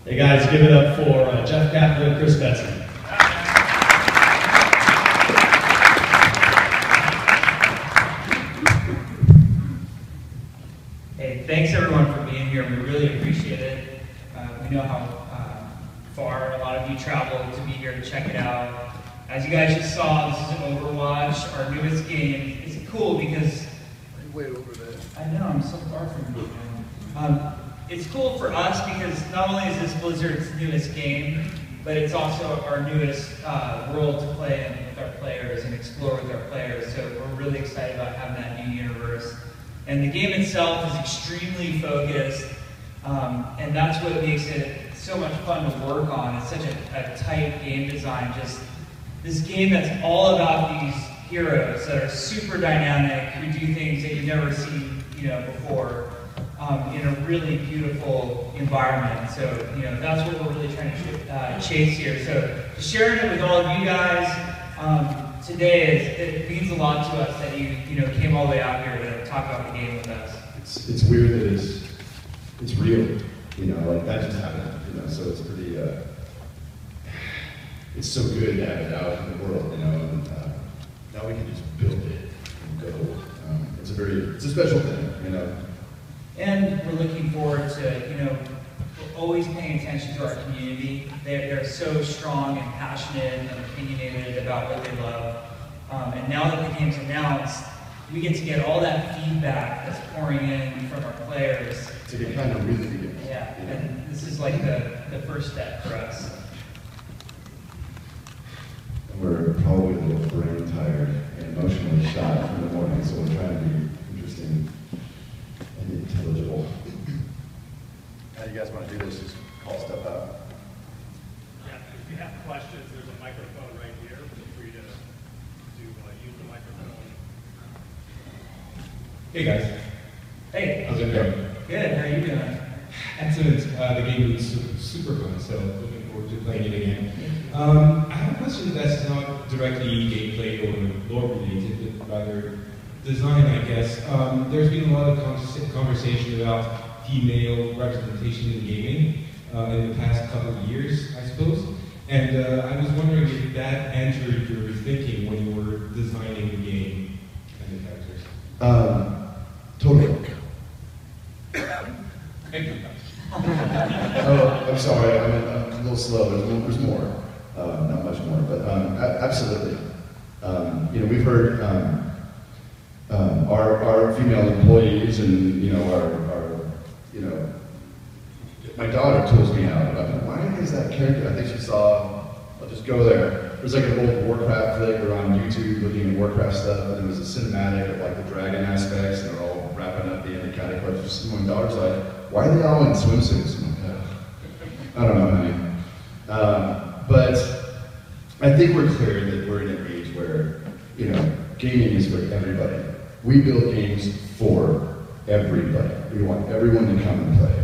Hey guys, give it up for Jeff Kaplan and Chris Metzen. Hey, thanks everyone for being here. We really appreciate it. We know how far a lot of you traveled to be here to check it out. As you guys just saw, this is Overwatch, our newest game. It's cool because... Way over there. I know, I'm so far from you. It's cool for us because not only is this Blizzard's newest game, but it's also our newest world to play in with our players and explore with our players. So we're really excited about having that new universe. And the game itself is extremely focused, and that's what makes it so much fun to work on. It's such a tight game design. Just this game that's all about these heroes that are super dynamic, who do things that you've never seen, before. In a really beautiful environment. So, that's what we're really trying to chase here. So, sharing it with all of you guys today, it means a lot to us that you came all the way out here to talk about the game with us. It's weird that it's real, like that just happened, so it's pretty, it's so good to have it out in the world, and now we can just build it and go. It's a special thing, And we're looking forward to, always paying attention to our community. They're so strong and passionate and opinionated about what they love. And now that the game's announced, we get to get all that feedback that's pouring in from our players. To get kind of really good. Yeah, and this is like the first step for us. And we're probably a little brain tired and emotionally shot from the morning, so we're trying to be interesting and intelligible. How do you guys want to do this? Just call stuff out. Yeah, if you have questions, there's a microphone right here. Feel free to use the microphone. Hey guys. Hey. How's it going? Good, how are you doing? Excellent. The game was super fun, so looking forward to playing it again. I have a question that's not directly gameplay or lore related, but rather design, I guess. There's been a lot of conversation about female representation in gaming in the past couple of years, I suppose. And I was wondering if that entered your thinking when you were designing the game and the characters. Totally. Thank you. Oh, I'm sorry, I'm a little slow. There's more, not much more, but absolutely. We've heard our female employees and my daughter tells me out about why is that character? I think she saw. I'll just go there. There's like an old Warcraft flick. We're on YouTube looking at Warcraft stuff, and there was a cinematic of like the dragon aspects, and they're all wrapping up the end of cataclysm. My daughter's like, "Why are they all in swimsuits?" I'm like, I don't know, honey. But I think we're clear that we're in an age where gaming is for everybody. We build games for everybody. We want everyone to come and play.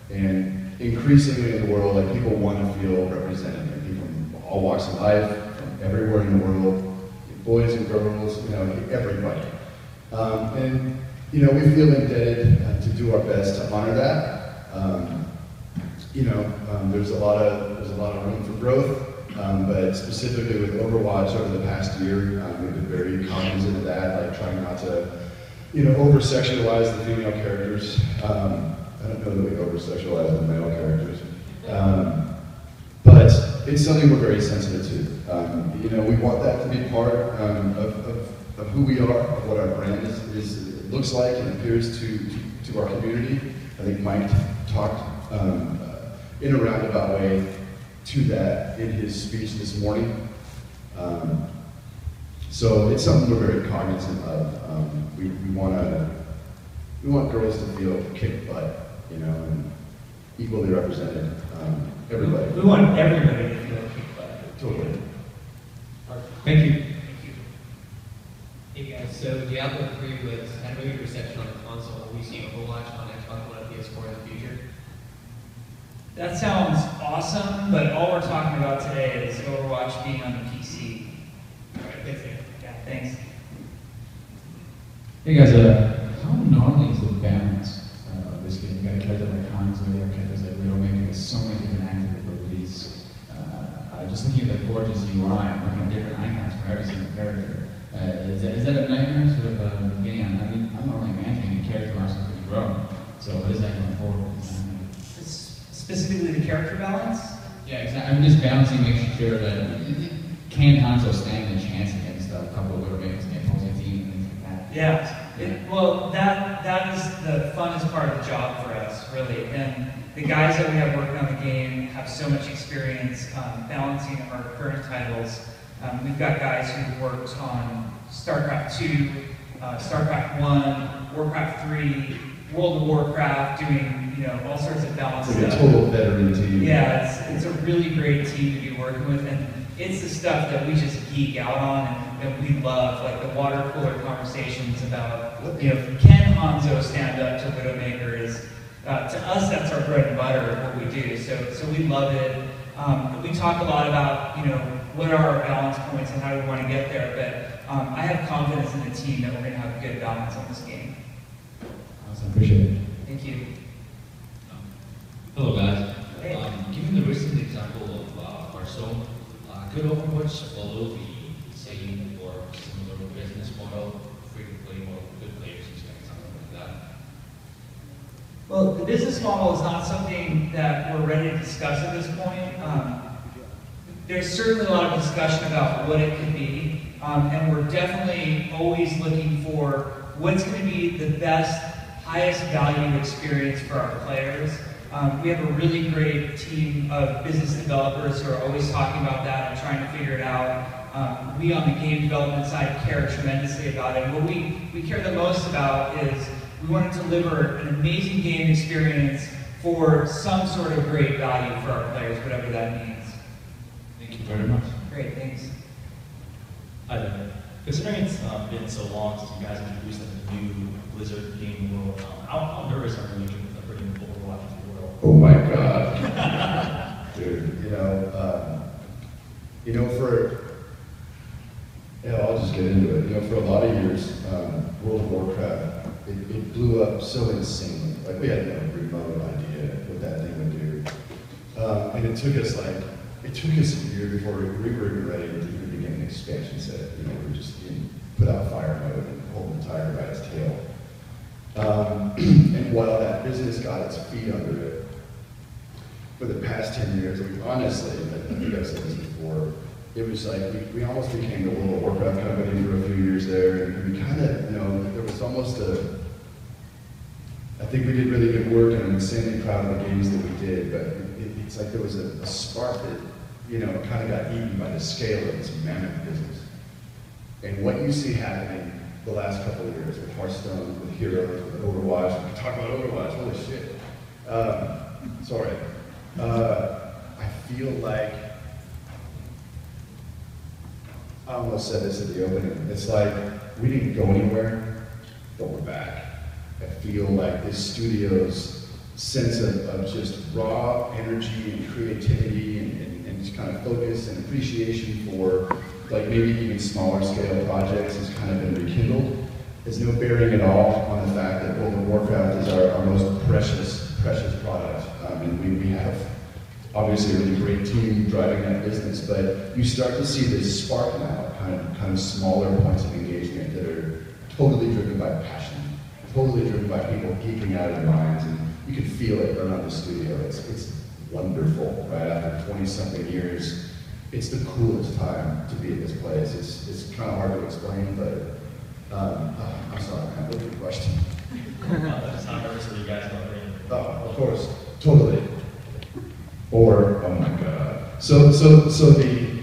And increasingly in the world, like people want to feel represented. People from all walks of life, from everywhere in the world, boys and girls, everybody. And we feel indebted to do our best to honor that. There's a lot of room for growth. But specifically with Overwatch over the past year, we've been very cognizant of that, like trying not to, over-sexualize the female characters. I don't know that we over-sexualize the male characters. But it's something we're very sensitive to. We want that to be part of who we are, of what our brand looks like and appears to our community. I think Mike talked in a roundabout way to that in his speech this morning. So it's something we're very cognizant of. We want girls to feel kicked butt, and equally represented. Everybody. We want everybody to feel kicked butt. Totally. Thank you. Thank you. Hey guys, so Diablo 3 had a movie reception on the console. Will we see Overwatch on Xbox One and PS4 in the future? That sounds awesome, but all we're talking about today is Overwatch being on the PC. Alright, thanks. Yeah, thanks. Hey guys, how gnarly is the balance of this game? You got characters like Hans, you got characters like Widowmaker, there's so many different specifically the character balance. Yeah, exactly. I'm just balancing, making sure that can Hanzo stand a chance against a couple of Widowmakers and opposing team and things like that. Yeah. Well, that is the funnest part of the job for us, really. And the guys that we have working on the game have so much experience balancing our current titles. We've got guys who've worked on StarCraft 2, StarCraft 1, Warcraft 3, World of Warcraft, doing all sorts of balance like stuff. a total veteran team. Yeah, it's a really great team to be working with, and it's the stuff that we just geek out on and we love, like the water cooler conversations about, can Hanzo stand up to Widowmakers? To us, that's our bread and butter of what we do. So we love it. We talk a lot about, what are our balance points and how do we want to get there. But I have confidence in the team that we're going to have a good balance on this game. Awesome, appreciate it. Thank you. Hello guys. Hey. Given the recent example of Hearthstone, could Overwatch follow the same or similar business model, free-to-play model, good players, something like that? Well, the business model is not something that we're ready to discuss at this point. There's certainly a lot of discussion about what it could be, and we're definitely always looking for what's going to be the best, highest value experience for our players. We have a really great team of business developers who are always talking about that and trying to figure it out. We on the game development side care tremendously about it. What we care the most about is we want to deliver an amazing game experience for some sort of great value for our players, whatever that means. Thank you very much. Great, thanks. Hi there. Considering it's been so long since you guys introduced a new Blizzard game world, how nervous are you with bringing Overwatch to the world? Oh my God. Dude, I'll just get into it. For a lot of years, World of Warcraft, it blew up so insanely. Like, we had no remote idea what that thing would do. And it took us a year before we were even ready to even begin an expansion set. We were just put out fire mode and hold the tiger by its tail. And while that business got its feet under it, for the past 10 years, honestly, I think I've said this before, it was like we almost became the World of Warcraft company for a few years there, and we kind of, there was almost I think we did really good work, and I'm insanely proud of the games that we did, but it's like there was a spark that, kind of got eaten by the scale of this mammoth business. And what you see happening the last couple of years with Hearthstone, with Heroes, with Overwatch, we can talk about Overwatch, holy shit. I feel like, I almost said this at the opening, it's like we didn't go anywhere, but we're back. I feel like this studio's sense of just raw energy and creativity and just kind of focus and appreciation for like maybe even smaller scale projects has kind of been rekindled. There's no bearing at all on the fact that World of Warcraft is our most precious product. And we have obviously a really great team driving that business, but you start to see this spark now, kind of smaller points of engagement that are totally driven by passion, totally driven by people geeking out of their minds, and you can feel it around the studio. It's wonderful, right? After 20-something years, it's the coolest time to be at this place. It's kind of hard to explain, but I'm sorry, man. What's your question? That's how nervous are you guys about bringing? Oh, of course, totally. Or, oh my God. So the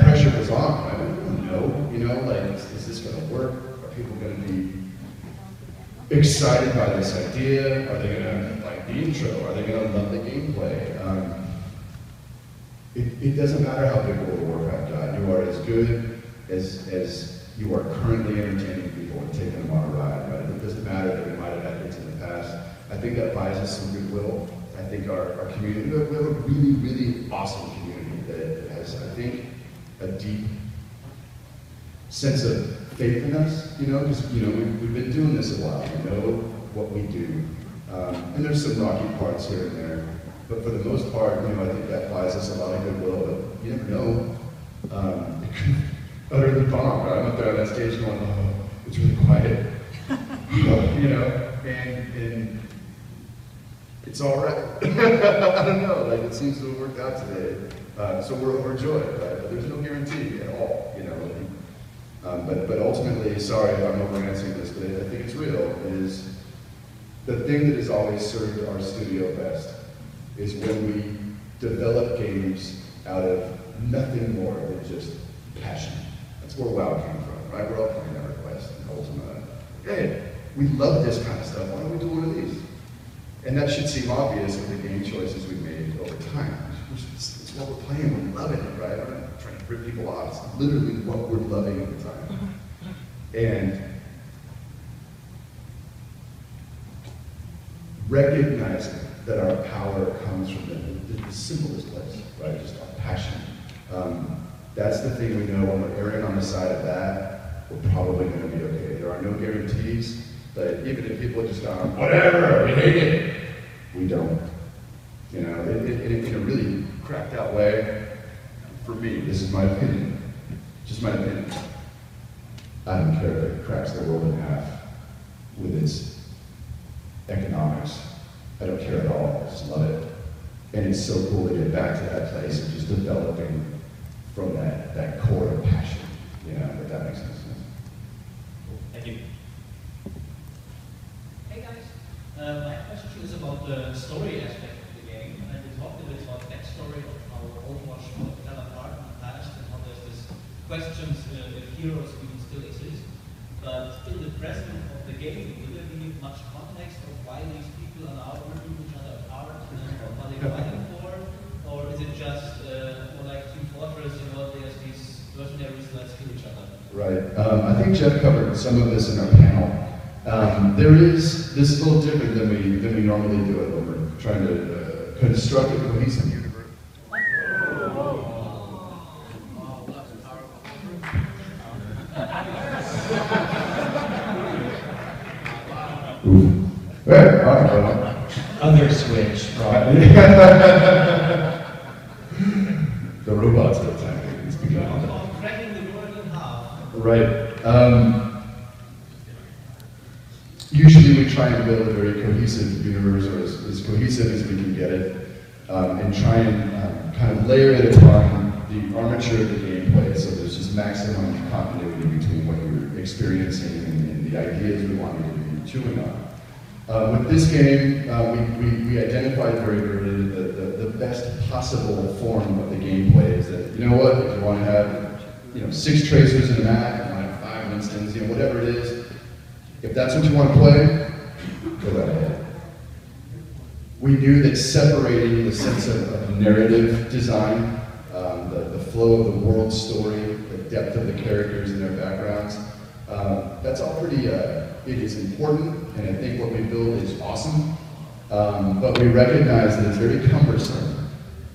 pressure was on. I don't know, like, is this going to work? Are people going to be excited by this idea? Are they going to like the intro? Are they going to love the gameplay? It doesn't matter how big World of Warcraft got. You are as good as you are currently entertaining people and taking them on a ride, right? It doesn't matter that we might have had hits in the past. I think that buys us some goodwill. I think our community, we have a really, really awesome community that has, I think, a deep sense of faith in us, because, we've been doing this a while. We know what we do. And there's some rocky parts here and there. But for the most part, I think that buys us a lot of goodwill. But you never know. It could utterly bomb, right? I'm up there on that stage going, oh, it's really quiet. And it's all right. I don't know, like it seems to have worked out today. So we're overjoyed, right? But there's no guarantee at all, you know. But ultimately, sorry if I'm over-answering this, but I think it's real, is the thing that has always served our studio best is when we develop games out of nothing more than just passion. That's where WoW came from, right? We're all playing EverQuest and Ultima. Hey, we love this kind of stuff. Why don't we do one of these? And that should seem obvious with the game choices we've made over time. It's what we're playing, we're loving it, right? We're not trying to rip people off. It's literally what we're loving at the time. And recognizing that our power comes from the simplest place, right? Just our passion. That's the thing we know when we're erring on the side of that, we're probably going to be okay. There are no guarantees, but even if people just go, whatever, we hate it, we don't. You know, in a really cracked out way, for me, this is my opinion, just my opinion. I don't care if it cracks the world in half with its economics. I don't care at all, I just love it. And it's so cool to get back to that place of just developing from that core of passion, you know, if that makes any sense. Thank you. Hey guys, my question is about the story aspect of the game. And we talked a bit about backstory of how Overwatch fell apart in the past and how there's this questions if heroes even still exist. But in the present of the game, will there be much context of why these people are now ripping each other apart and what are they fighting for? Or is it just more like Team Fortress, you know, there's these mercenaries, let's kill each other? Right. I think Jeff covered some of this in our panel. This is a little different than we normally do it when we're trying to construct a cohesive universe. Ooh. Right, all right. Other switch, probably. The robots are attacking. It's beginning. Cracking the world in half. Right. Usually we try and build a very cohesive universe, or as cohesive as we can get it, and try and kind of layer it upon the armature of the gameplay, so there's just maximum continuity between what you're experiencing and the ideas we want you to be chewing on. With this game, we identified very early that the best possible form of the gameplay is that, you know what, if you want to have 6 tracers in a map, you want to have 5 instants, whatever it is, if that's what you want to play, go right ahead. We knew that separating the sense of narrative design, the flow of the world story, the depth of the characters and their backgrounds, that's all pretty, it is important, and I think what we build is awesome, but we recognize that it's very cumbersome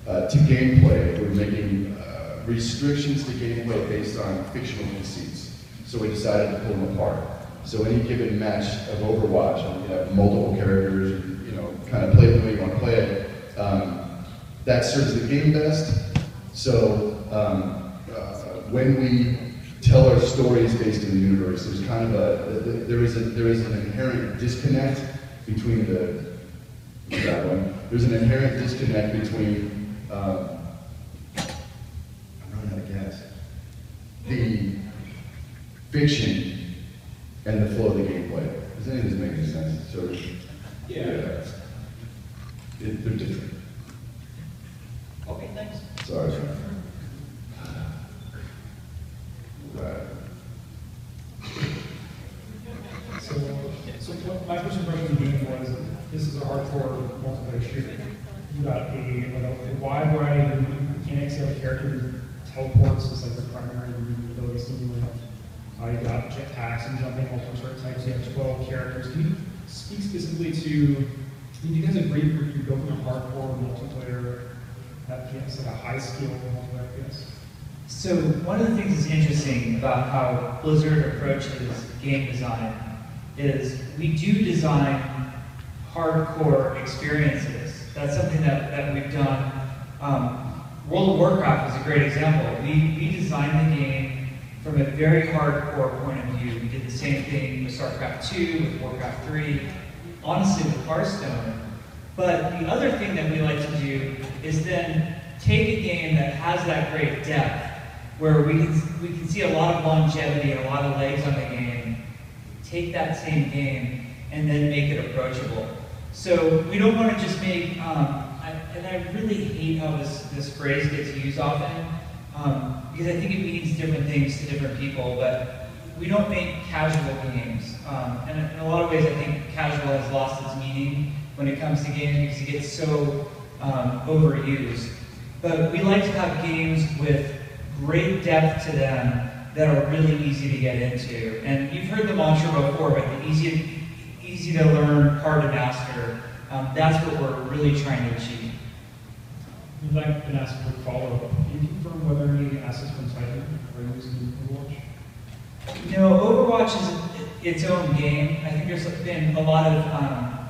to gameplay. We're making restrictions to gameplay based on fictional conceits, so we decided to pull them apart. So any given match of Overwatch, you have multiple characters, kind of play the way you want to play it, that serves the game best. So when we tell our stories based in the universe, there's kind of there is an inherent disconnect between there's an inherent disconnect between I'm running out of gas. The fiction and the flow of the gameplay. Does any of this make any sense? So, yeah. They're different. Okay, thanks. Sorry. Right. So my first impression of the game was, this is a hardcore multiplayer shooter. You got a wide variety of mechanics. You have a character who teleports as like their primary ability stimuli. You got jetpacks and jumping, multiple certain types. You have 12 characters. Can you speak specifically to, do you guys agree you're building a hardcore multiplayer FPS, like a high skill multiplayer FPS? So one of the things that's interesting about how Blizzard approaches game design is we do design hardcore experiences. That's something that we've done. World of Warcraft is a great example. We designed the game from a very hardcore point of view. We did the same thing with StarCraft 2, with Warcraft 3. Honestly, with Hearthstone, But the other thing that we like to do is then take a game that has that great depth, where we can see a lot of longevity and a lot of legs on the game, take that same game and then make it approachable. So we don't want to just make, and I really hate how this phrase gets used often, because I think it means different things to different people, but we don't make casual games. And in a lot of ways I think casual has lost its meaning when it comes to games because it gets so overused. But we like to have games with great depth to them that are really easy to get into. And you've heard the mantra before, but the easy to learn, hard to master, that's what we're really trying to achieve. I'd like to ask a quick follow-up. Can you confirm whether any assets from Titan are used in Overwatch? You know, Overwatch is its own game. I think there's been a lot of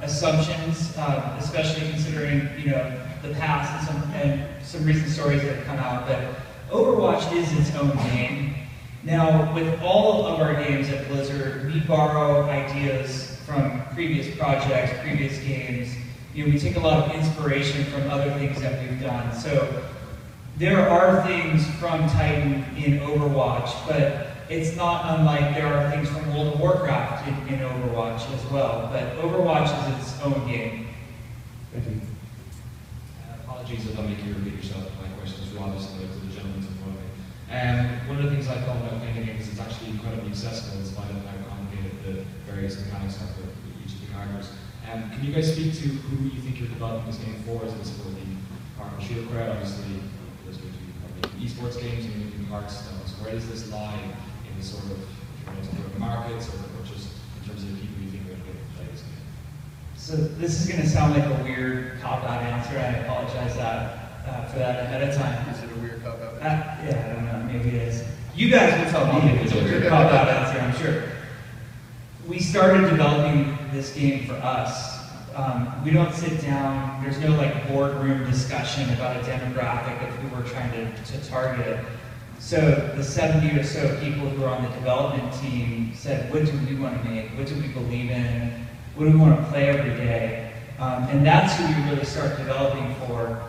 assumptions, especially considering, you know, the past and some recent stories that have come out, but Overwatch is its own game. Now, with all of our games at Blizzard, we borrow ideas from previous projects, previous games. You know, we take a lot of inspiration from other things that we've done. So there are things from Titan in Overwatch, but it's not unlike there are things from World of Warcraft in Overwatch as well. But Overwatch is its own game. Thank you. Apologies if I make you repeat yourself. My question is rather similar to the gentleman's in front of me. One of the things I thought about playing the game is it's actually incredibly accessible in spite of how complicated the various mechanics are for each of the characters. Can you guys speak to who you think you're developing this game for? Is this for the partner shooter crowd? Obviously, there's going to be probably esports games and moving Hearthstone. So where does this lie in the sort of, markets or just in terms of the people you think are going to play this game? So this is going to sound like a weird cop-out answer, and I apologize for that ahead of time. Is it a weird cop-out? Yeah, I don't know, maybe it is. You guys will tell me if it's a weird cop-out answer, I'm sure. We started developing this game for us. We don't sit down, there's no like boardroom discussion about a demographic of who we're trying to target. So the 70 or so people who are on the development team said, what do we want to make? What do we believe in? What do we want to play every day? And that's who we really start developing for.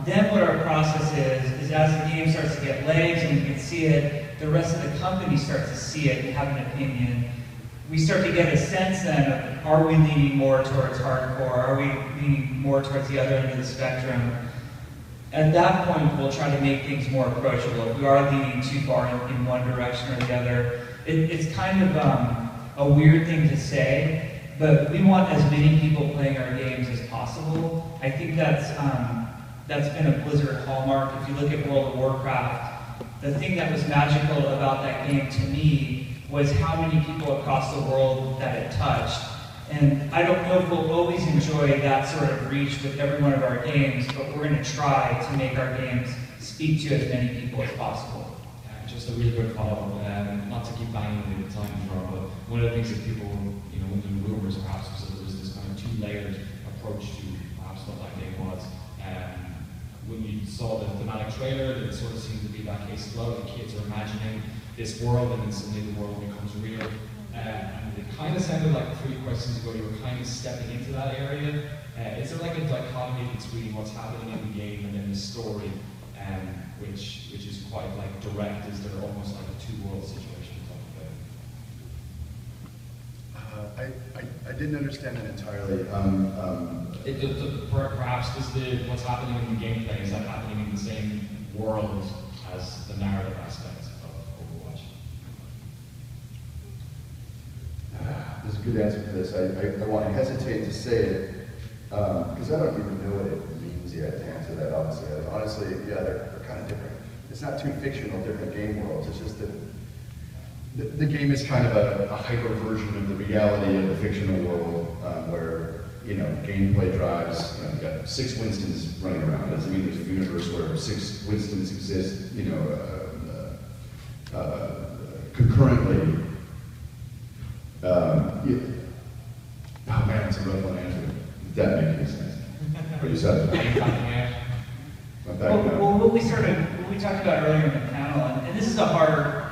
Then what our process is as the game starts to get legs and we can see it, the rest of the company starts to see it and have an opinion. We start to get a sense then of, are we leaning more towards hardcore? Are we leaning more towards the other end of the spectrum? At that point, we'll try to make things more approachable. If we are leaning too far in one direction or the other, it's kind of a weird thing to say, but we want as many people playing our games as possible. I think that's been a Blizzard hallmark. If you look at World of Warcraft, the thing that was magical about that game to me was how many people across the world that it touched. And I don't know if we'll always enjoy that sort of reach with every one of our games, but we're going to try to make our games speak to as many people as possible. Just a really quick follow-up, not to keep banging the time drum, but one of the things that people, when the rumors perhaps was that there was this kind of two-layered approach to perhaps what that game was. When you saw the thematic trailer, it sort of seemed to be that case as well. The kids are imagining this world, and then suddenly the world becomes real. And it kind of sounded like 3 questions ago you were kind of stepping into that area. Is there like a dichotomy between what's happening in the game and then the story, which is quite like direct? Is there almost like a two-world situation? I didn't understand that entirely. Perhaps what's happening in the gameplay, is that happening in the same world as the narrative aspects of Overwatch? There's a good answer for this. I want to hesitate to say it, because I don't even know what it means yet to answer that, honestly. Honestly, yeah, they're kind of different. It's not two fictional different game worlds, it's just that the game is kind of a hyper version of the reality of the fictional world, where gameplay drives. You've got 6 Winstons running around. It doesn't mean there's a universe where 6 Winstons exist, concurrently. Oh man, it's a rough one to answer. Did that make any sense? Or you said well, what we talked about earlier in the panel, and this is a hard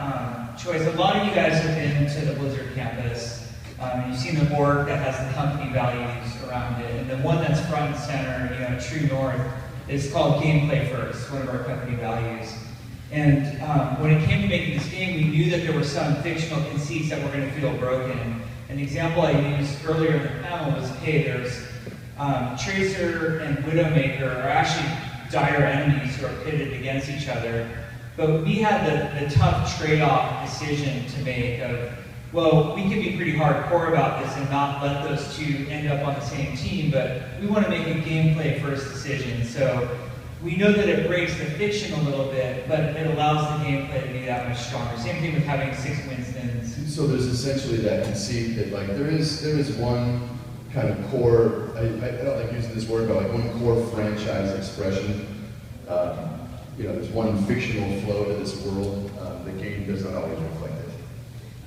choice. A lot of you guys have been to the Blizzard campus. And you've seen the org that has the company values around it. And the one that's front and center, you know, true north, is called gameplay first, one of our company values. And when it came to making this game, we knew that there were some fictional conceits that were going to feel broken. And the example I used earlier in the panel was, hey, there's Tracer and Widowmaker are actually dire enemies who are pitted against each other. But we had the tough trade-off decision to make of, well, we could be pretty hardcore about this and not let those two end up on the same team, but we want to make a gameplay first decision. So we know that it breaks the fiction a little bit, but it allows the gameplay to be that much stronger. Same thing with having 6 Winstons. So there's essentially that conceit that like there is one kind of core, I don't like using this word, but like one core franchise expression. You know, there's one fictional flow to this world. The game does not always reflect it.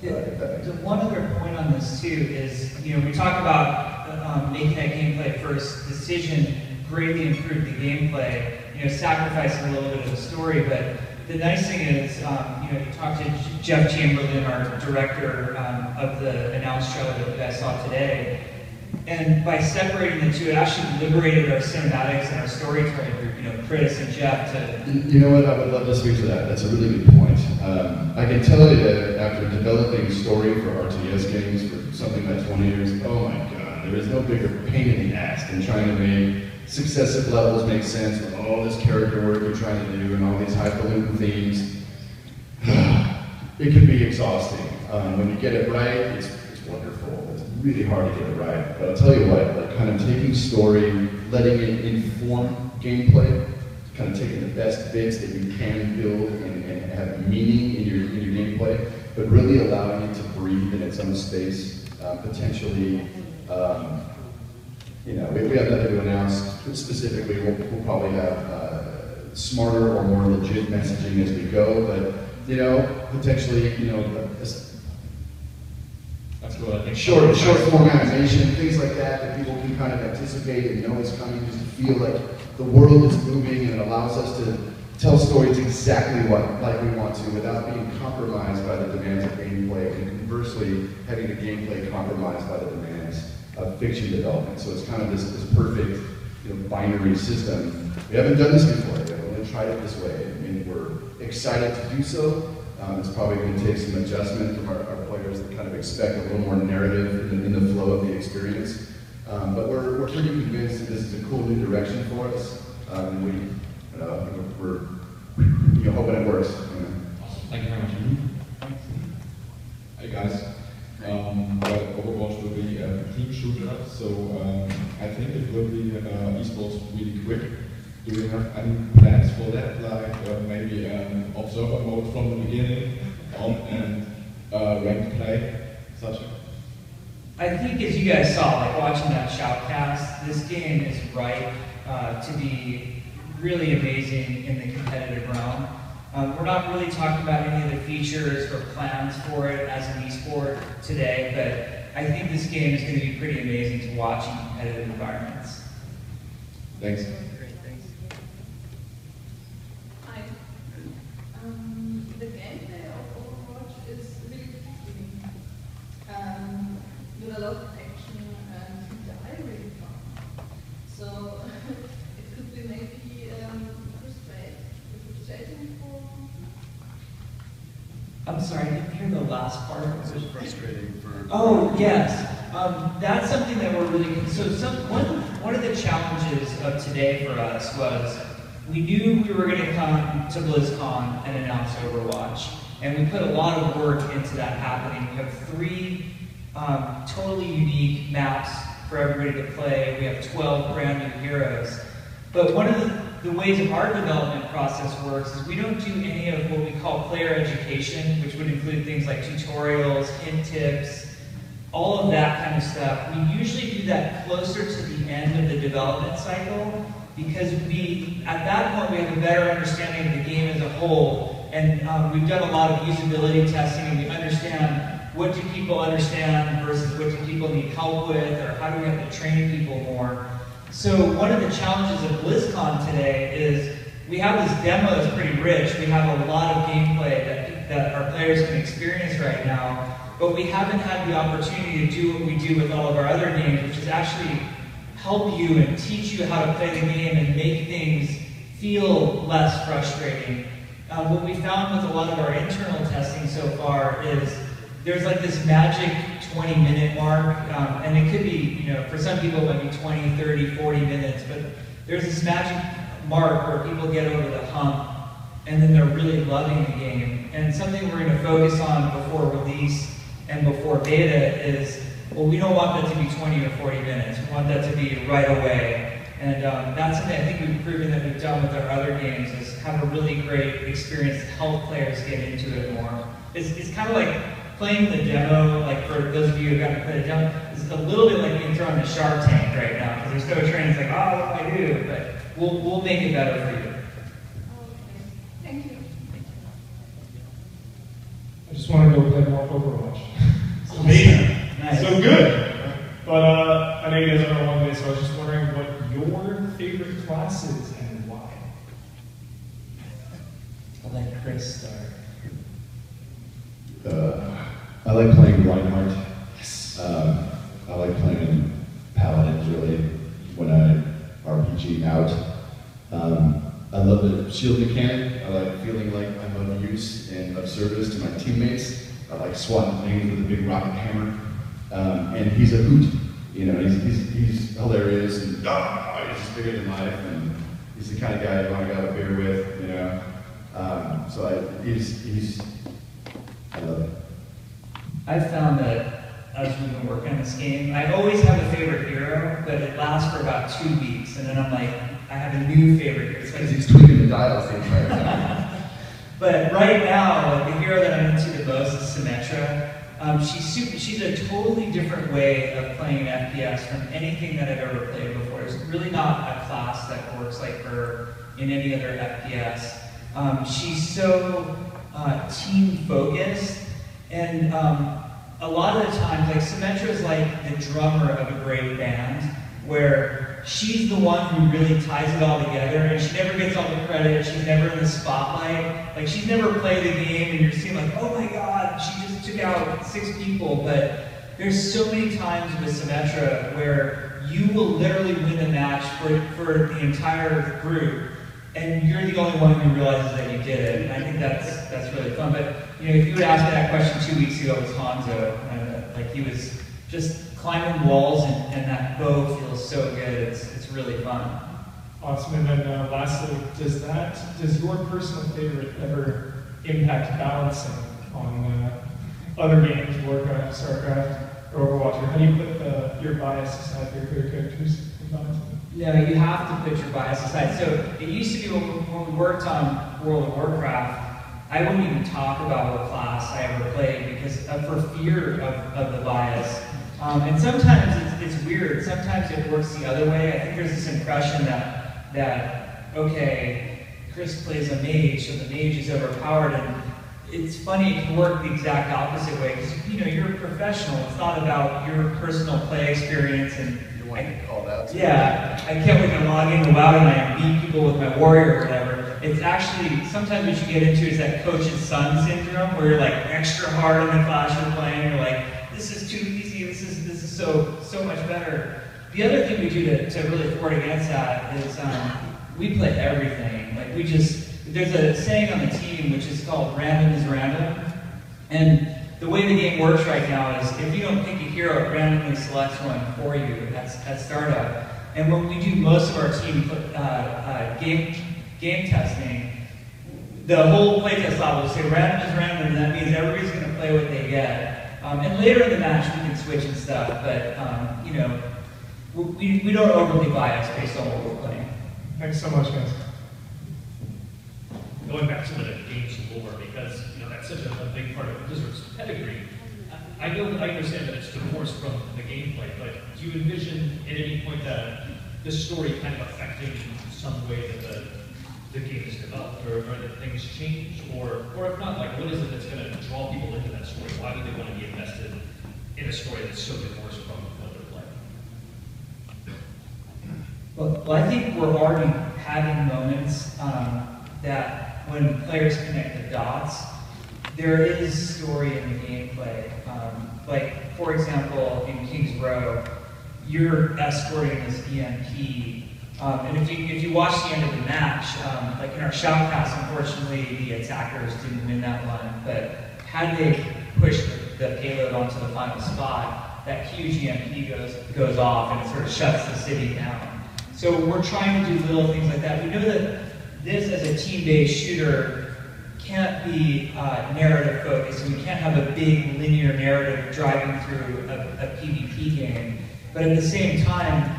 The one other point on this too is, you know, we talk about making that gameplay first decision greatly improve the gameplay, you know, sacrificing a little bit of the story, but the nice thing is, you know, you talked to Jeff Chamberlain, our director of the announced trailer that you guys saw today, and by separating the two, it actually liberated our cinematics and our storytelling group, you know, Chris and Jeff to... You know what, I would love to speak to that. That's a really good point. I can tell you that after developing story for RTS games for something like 20 years, oh my God, there is no bigger pain in the ass than trying to make successive levels make sense with all this character work you're trying to do and all these highfalutin themes. It can be exhausting. When you get it right, it's wonderful. It's really hard to get it right. But I'll tell you what, like kind of taking story, letting it inform gameplay, kind of taking the best bits that you can build and have meaning in your gameplay, but really allowing it to breathe in its own space, potentially. You know, we have nothing to announce specifically. We'll probably have smarter or more legit messaging as we go, but you know, potentially, you know, that's cool. I think short form animation, things like that people can kind of anticipate and know is coming, just to feel like the world is moving and it allows us to tell stories exactly like we want to without being compromised by the demands of gameplay, and conversely having the gameplay compromised by the demands of fiction development. So it's kind of this perfect, you know, binary system. We haven't done this before. We've only tried it this way, and we're excited to do so. It's probably going to take some adjustment from our players that kind of expect a little more narrative in the flow of the experience. But we're pretty convinced that this is a cool new direction for us, and we're hoping it works. Thank you very much. Hey guys. Overwatch will be a team shooter, so I think it will be esports really quick. Do you have any plans for that, like maybe observer mode from the beginning on and ranked play, such? I think as you guys saw, like watching that shoutcast, this game is ripe to be really amazing in the competitive realm. We're not really talking about any of the features or plans for it as an esport today, but I think this game is going to be pretty amazing to watch in competitive environments. Thanks. Great, thanks. Hi. The gameplay of Overwatch is really interesting, with a lot of action and diary fun. So it could be maybe frustrating for... I'm sorry, I didn't hear the last part. It was frustrating for... Oh, yes. That's something that we're really... One of the challenges of today for us was we knew we were going to come to BlizzCon and announce Overwatch. And we put a lot of work into that happening. We have 3 totally unique maps for everybody to play. We have 12 brand new heroes. But one of the ways our development process works is we don't do any of what we call player education, which would include things like tutorials, hint tips, all of that kind of stuff. We usually do that closer to the end of the development cycle because at that point we have a better understanding of the game as a whole, and we've done a lot of usability testing and we understand what do people understand versus what do people need help with, or how do we have to train people more. So one of the challenges of BlizzCon today is we have this demo that's pretty rich. We have a lot of gameplay that our players can experience right now. but we haven't had the opportunity to do what we do with all of our other games, which is actually help you and teach you how to play the game and make things feel less frustrating. What we found with a lot of our internal testing so far is there's like this magic 20-minute mark, and it could be, you know, for some people it might be 20, 30, 40 minutes, but there's this magic mark where people get over the hump and then they're really loving the game. And something we're going to focus on before release and before beta is, well, we don't want that to be 20 or 40 minutes. We want that to be right away. And that's something I think we've proven that we've done with our other games, is have a really great experience to help players get into it more. It's kind of like playing the demo, like for those of you who haven't played the demo, it's a little bit like being thrown in the Shark Tank right now, because there's no training. It's like, oh, what do I do? But we'll make it better for you. Okay, thank you. I just want to go play more Overwatch. It's amazing. Nice. So good. But I know you guys are on one day, so I was just wondering what your favorite class is and why. I'll let Chris start. I like playing Reinhardt. I like playing Paladins, really, when I RPG out. I love the shield mechanic. I like feeling like I'm of use and of service to my teammates. I like swatting things with a big rocket hammer. And he's a hoot. You know, he's hilarious, and he's just bigger than life, and he's the kind of guy you want to go have a beer with, you know. So I love it. I've found that as we've been working on this game, I always have a favorite hero, but it lasts for about 2 weeks, and then I'm like, I have a new favorite hero. Because he's tweaking the dials the entire time. But right now, like, the hero that I'm into the most is Symmetra. She's a totally different way of playing an FPS from anything that I've ever played before. There's really not a class that works like her in any other FPS. She's so team-focused, and a lot of the times, like, Symmetra is like the drummer of a great band, where she's the one who really ties it all together, and she never gets all the credit, she's never in the spotlight. Like, she's never played the game, and you're seeing like, oh my god, she just took out 6 people, but there's so many times with Symmetra where you will literally win a match for the entire group, and you're the only one who realizes that you did it, and I think that's really fun. But, you know, if you would ask me that question 2 weeks ago, it was Hanzo, like, he was just climbing walls, and that bow feels so good. It's really fun. Awesome. And then lastly, does your personal favorite ever impact balancing on other games, Warcraft, Starcraft, or Overwatch? Or how do you put your bias aside for your characters in balancing? No, you have to put your bias aside. So it used to be when we worked on World of Warcraft, I wouldn't even talk about what class I ever played because for fear of the bias. And sometimes it's weird. Sometimes it works the other way. I think there's this impression that okay, Chris plays a mage, so the mage is overpowered, and it's funny, it can work the exact opposite way, because, you know, you're a professional. It's not about your personal play experience, and You want to get called out. yeah, I can't wait to log into WoW and I beat people with my warrior or whatever. It's actually, sometimes what you get into is that coach's son syndrome, where you're like extra hard in the class you're playing, you're like, this is too easy, this is so much better. The other thing we do to really thwart against that is we play everything. Like, there's a saying on the team which is called random is random. And the way the game works right now is if you don't pick a hero, it randomly selects one for you at startup. And when we do most of our team game testing, the whole playtest level will say random is random, and that means everybody's going to play what they get. And later in the match we can switch and stuff, but you know, we don't overly bias based on what we're playing. Thanks so much, guys. Going back to the game's lore, because, you know, that's such a big part of Blizzard's pedigree. I understand that it's divorced from the gameplay, but do you envision at any point that this story kind of affecting some way that the game is developed, or that things change, or if not, like, what is it that's going to draw people into that story? Why do they want to be invested in a story that's so divorced from what they're playing? Well, I think we're already having moments that when players connect the dots, there is story in the gameplay. Like, for example, in King's Row, you're escorting this EMP. And if you watch the end of the match, like in our shoutcast, unfortunately, the attackers didn't win that one, but had they pushed the payload onto the final spot, that huge EMP goes off and it sort of shuts the city down. So we're trying to do little things like that. We know that this, as a team-based shooter, can't be narrative focused, and we can't have a big linear narrative driving through a PvP game. But at the same time,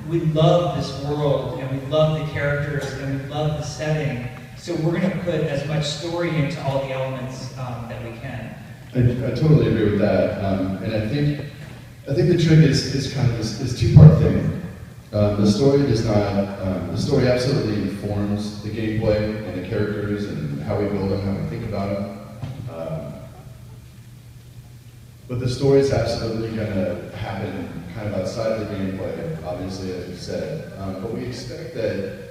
we love this world, and we love the characters, and we love the setting. So we're going to put as much story into all the elements that we can. I totally agree with that, and I think the trick is kind of this two-part thing. The story does not. The story absolutely informs the gameplay and the characters and how we build them, how we think about them. But the story is absolutely going to happen kind of outside of the gameplay, obviously, as you said. But we expect that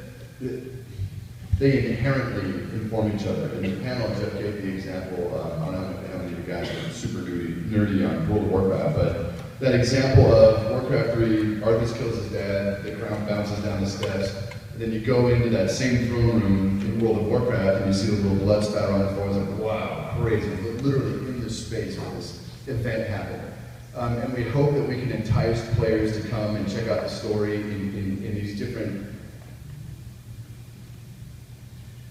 they inherently inform each other. In the panel, Jeff gave the example, I don't know how many of you guys are super nerdy on World of Warcraft, but that example of Warcraft 3, Arthas kills his dad, the crown bounces down the steps, and then you go into that same throne room in World of Warcraft and you see the little blood spatter on the floor. It's like, wow, crazy. We're literally in this space where this event happened. And we hope that we can entice players to come and check out the story in these different...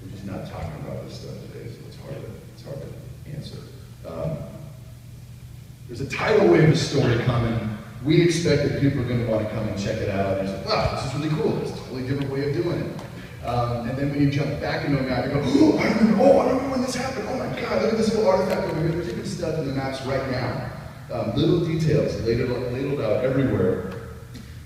We're just not talking about this stuff today, so it's hard to answer. There's a tidal wave of story coming. We expect that people are going to want to come and check it out. And say, wow, this is really cool. It's a totally different way of doing it. And then when you jump back into a map, you go, oh, I remember when this happened. Oh my God, look at this little artifact over here. There's different stuff in the maps right now. Little details ladled out everywhere.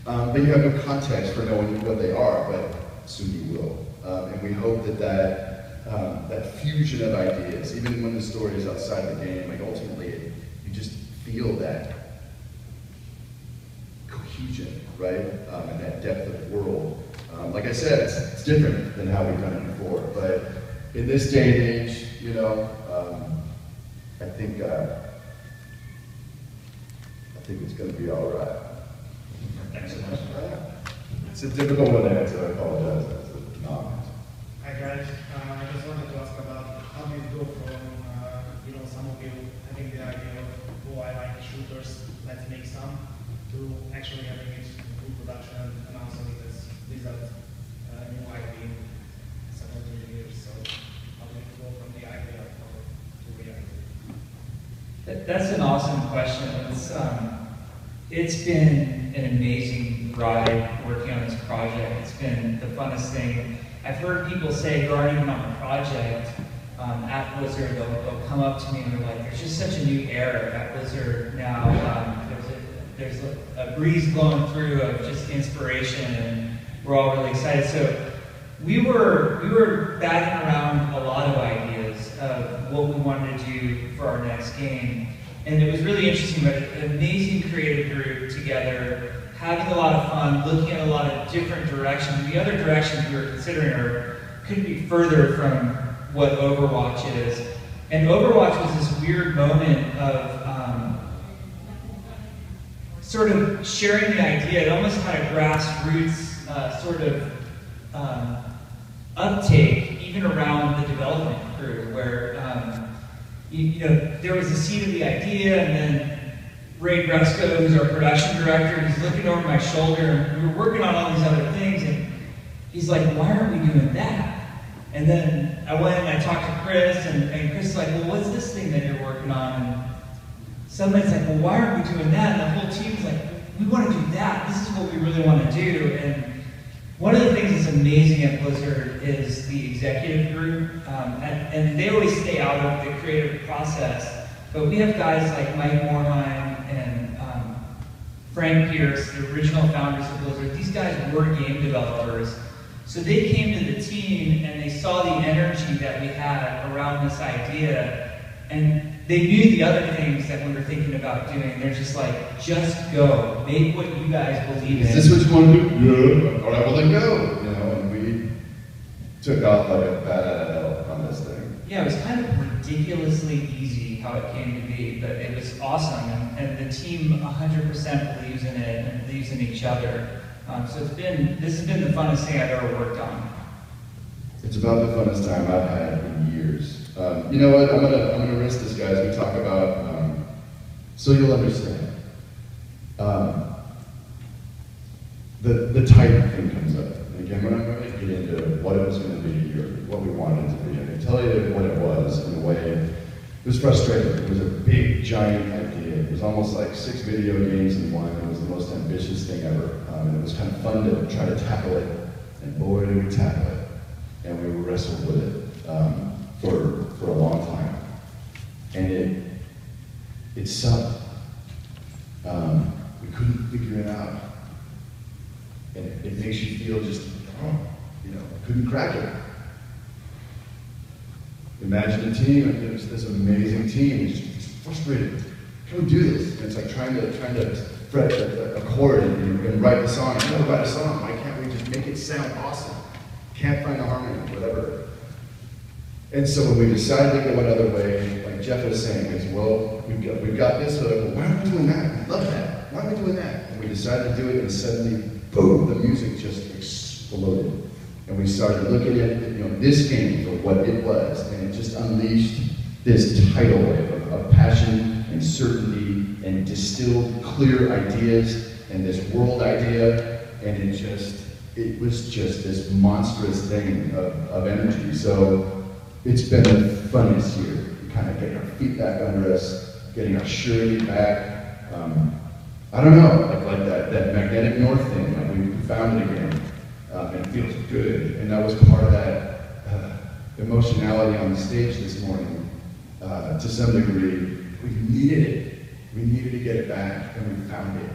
But you have no context for knowing what they are, but soon you will. And we hope that fusion of ideas, even when the story is outside the game, like ultimately you just feel that cohesion, right? And that depth of world. Like I said, it's different than how we've done it before, but in this day and age, you know, I think it's going to be all right. Thanks so much. It's a difficult one to answer. I apologize. Hi guys, I just wanted to ask about how do you go from some of you having the idea of, oh, I like shooters, let's make some, to actually having it in full production and announcing it as Blizzard new IP in 17 years. So how do you go from the idea to reality? That's an awesome question. It's been an amazing ride working on this project. It's been the funnest thing. I've heard people say who aren't even on the project at Blizzard, they'll come up to me and they're like, there's just such a new era at Blizzard now. There's a breeze blowing through of just inspiration, and we're all really excited. So we were batting around a lot of ideas of what we wanted to do for our next game. And it was really interesting. We had an amazing creative group together, having a lot of fun, looking at a lot of different directions. The other directions we were considering couldn't be further from what Overwatch is. And Overwatch was this weird moment of sort of sharing the idea. It almost had a grassroots sort of uptake, even around the development crew, where there was a seed of the idea, and then Ray Gretzko, who's our production director, he's looking over my shoulder, and we were working on all these other things, and he's like, why aren't we doing that? And then I went and I talked to Chris, and Chris is like, well, what's this thing that you're working on? And somebody's like, well, why aren't we doing that? And the whole team's like, we want to do that. This is what we really want to do. And one of the things that's amazing at Blizzard is the executive group, and they always stay out of the creative process, but we have guys like Mike Morheim and Frank Pierce, the original founders of Blizzard. These guys were game developers, so they came to the team and they saw the energy that we had around this idea, and they knew the other things that we were thinking about doing. They're just like, just go, make what you guys believe in. Is this what you want to do? Yeah. All right, well then go. And we took off like a bat out of hell on this thing. Yeah, it was kind of ridiculously easy how it came to be, but it was awesome, and the team 100% believes in it and believes in each other. So this has been the funnest thing I've ever worked on. It's about the funnest time I've had in years. You know what? I'm gonna risk this, guys. We talk about so you'll understand. The title thing comes up. And again, I'm going to get into what it was going to be or what we wanted it to be. I can tell you what it was in a way. It was frustrating. It was a big, giant idea. It was almost like 6 video games in one. It was the most ambitious thing ever. And it was kind of fun to try to tackle it. And boy, did we tackle it. And we wrestled with it for a long time. And it sucked. We couldn't figure it out. And it makes you feel just, you know, couldn't crack it. Imagine a team, and there's this amazing team, it's frustrated. Can we do this? And it's like trying to fret a chord and write the song. I know write a song. Why can't we just make it sound awesome? Can't find the harmony, whatever. And so when we decided to go another way, like Jeff was saying, is well, we've got this, but why aren't we doing that? We love that. Why are we doing that? And we decided to do it, and suddenly, boom, the music just exploded. And we started looking at, you know, this game for what it was, and it just unleashed this tidal wave of passion and certainty and distilled clear ideas and this world idea, and it was just this monstrous thing of energy. So it's been the funnest year. Kind of getting our feet back under us, getting our surety back. I don't know, like that magnetic north thing, like we found it again, and it feels good. And that was part of that emotionality on the stage this morning, to some degree. We needed it. We needed to get it back, and we found it.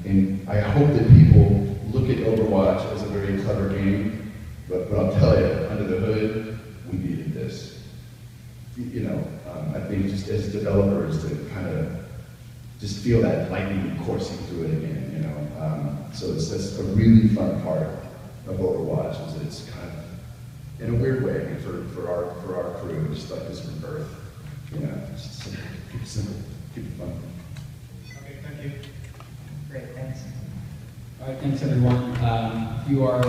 And I hope that people look at Overwatch as a very clever game, but I'll tell you, under the hood, we needed this. You know, I think just as developers to kind of just feel that lightning coursing through it again, you know. So that's a really fun part of Overwatch, is it's kind of, in a weird way, I mean, for our crew, just like this rebirth. You know, just simple, keep it simple, keep it fun. Okay, thank you. Great, thanks. All right, thanks everyone. If you are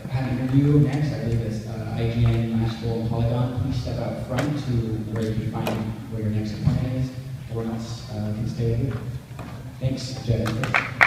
have an interview next, I believe it's IGN, Mashable, and Polygon. Please step out front to where you can find where your next appointment is. Everyone else can stay with you. Thanks, Jeff.